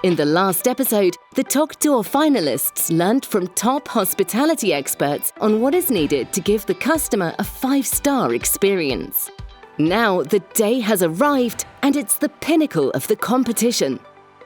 In the last episode, the Toque finalists learned from top hospitality experts on what is needed to give the customer a 5-star experience. Now the day has arrived and it's the pinnacle of the competition.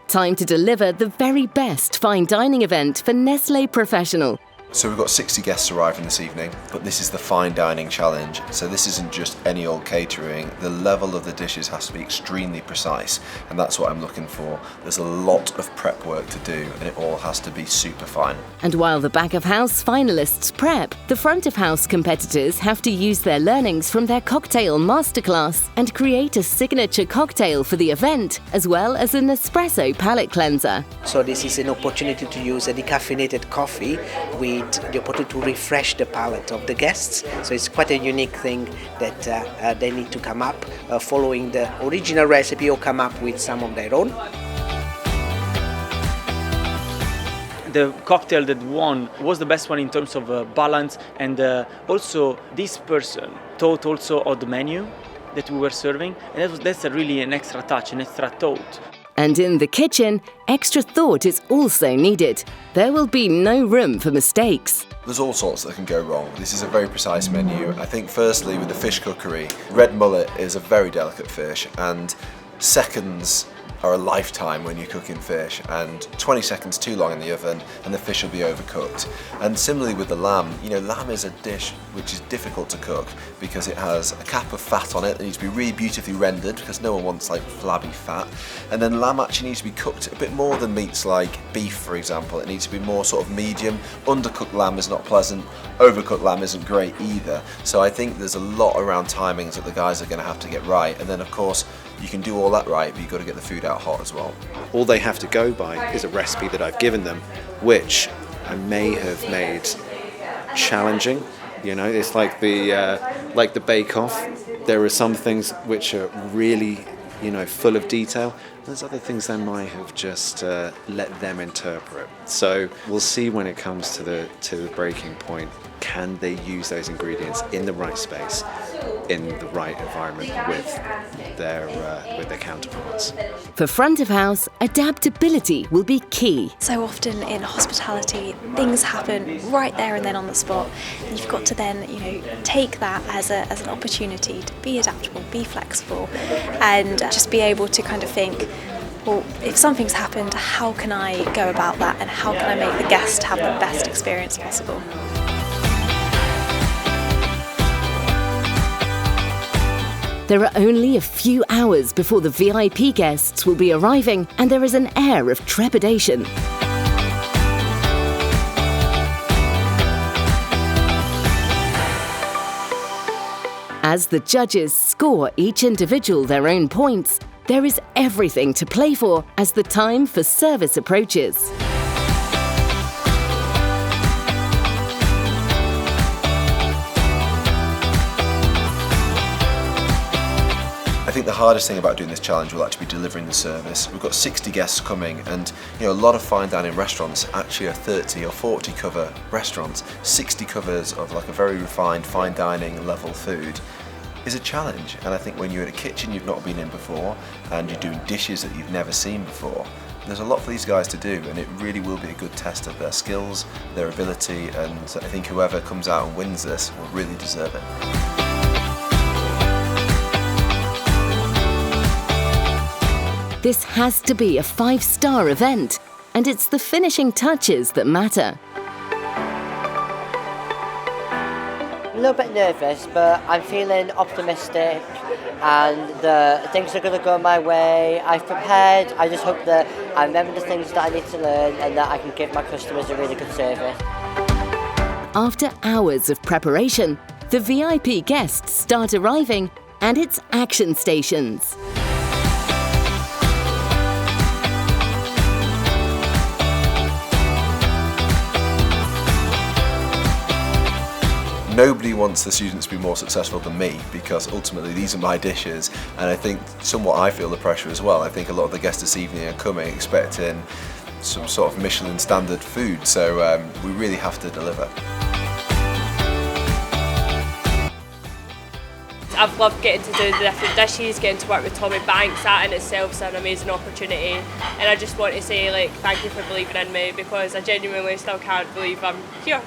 Time to deliver the very best fine dining event for Nestlé Professional. So we've got 60 guests arriving this evening, but this is the fine dining challenge. So this isn't just any old catering. The level of the dishes has to be extremely precise, and that's what I'm looking for. There's a lot of prep work to do, and it all has to be super fine. And while the back of house finalists prep, the front of house competitors have to use their learnings from their cocktail masterclass and create a signature cocktail for the event, as well as a Nespresso palate cleanser. So this is an opportunity to use a decaffeinated coffee with the opportunity to refresh the palate of the guests. So it's quite a unique thing that they need to come up following the original recipe or come up with some of their own. The cocktail that won was the best one in terms of balance, and also this person thought also of the menu that we were serving, and that's really an extra touch, an extra thought. And in the kitchen, extra thought is also needed. There will be no room for mistakes. There's all sorts that can go wrong. This is a very precise menu. I think firstly with the fish cookery, red mullet is a very delicate fish, and seconds are a lifetime when you're cooking fish, and 20 seconds too long in the oven and the fish will be overcooked. And similarly with the lamb, lamb is a dish which is difficult to cook because it has a cap of fat on it that needs to be really beautifully rendered because no one wants like flabby fat. And then lamb actually needs to be cooked a bit more than meats like beef, for example. It needs to be more sort of medium. Undercooked lamb is not pleasant, overcooked lamb isn't great either. So I think there's a lot around timings that the guys are going to have to get right. And then of course you can do all that right, but you've got to get the food out hot as well. All they have to go by is a recipe that I've given them, which I may have made challenging. It's like the bake-off. There are some things which are really, full of detail. There's other things I might have just let them interpret. So we'll see when it comes to the breaking point. Can they use those ingredients in the right space, in the right environment with their counterparts? For front of house, adaptability will be key. So often in hospitality, things happen right there and then on the spot. And you've got to then, take that as an opportunity to be adaptable, be flexible, and just be able to kind of think, well, if something's happened, how can I go about that, and how can I make the guest have the best experience possible? There are only a few hours before the VIP guests will be arriving, and there is an air of trepidation. As the judges score each individual their own points, there is everything to play for as the time for service approaches. I think the hardest thing about doing this challenge will actually be delivering the service. We've got 60 guests coming, and a lot of fine dining restaurants actually are 30 or 40 cover restaurants. 60 covers of like a very refined fine dining level food is a challenge. And I think when you're in a kitchen you've not been in before and you're doing dishes that you've never seen before, there's a lot for these guys to do, and it really will be a good test of their skills, their ability, and I think whoever comes out and wins this will really deserve it. This has to be a 5-star event, and it's the finishing touches that matter. A little bit nervous, but I'm feeling optimistic and things are going to go my way. I've prepared. I just hope that I remember the things that I need to learn and that I can give my customers a really good service. After hours of preparation, the VIP guests start arriving, and it's action stations. Nobody wants the students to be more successful than me, because ultimately these are my dishes, and I think somewhat I feel the pressure as well. I think a lot of the guests this evening are coming expecting some sort of Michelin standard food, so we really have to deliver. I've loved getting to do the different dishes, getting to work with Tommy Banks. That in itself is an amazing opportunity, and I just want to say like thank you for believing in me, because I genuinely still can't believe I'm here.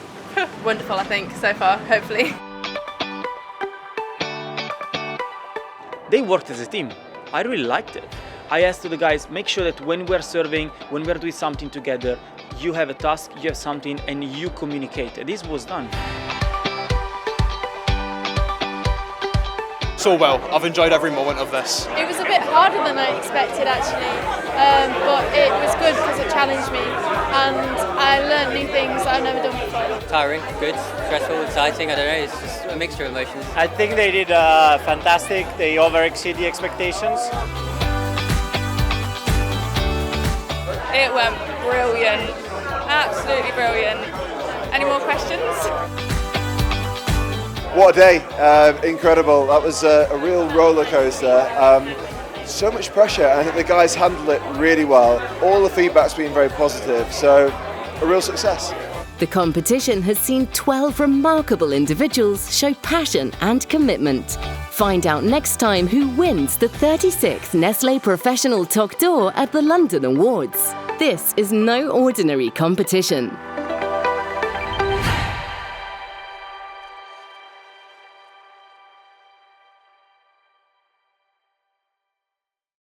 Wonderful, I think, so far, hopefully. They worked as a team. I really liked it. I asked to the guys, make sure that when we're serving, when we're doing something together, you have a task, you have something, and you communicate. And this was done. So well, I've enjoyed every moment of this. It was a bit harder than I expected actually, but it was good because it challenged me and I learned new things that I've never done before. Tiring, good, stressful, exciting, I don't know, it's just a mixture of emotions. I think they did fantastic, they over-exceed the expectations. It went brilliant, absolutely brilliant. Any more questions? What a day, incredible. That was a real roller coaster. So much pressure, and I think the guys handled it really well. All the feedback's been very positive, so a real success. The competition has seen 12 remarkable individuals show passion and commitment. Find out next time who wins the 36th Nestlé Professional Toque d'Or at the London Awards. This is no ordinary competition.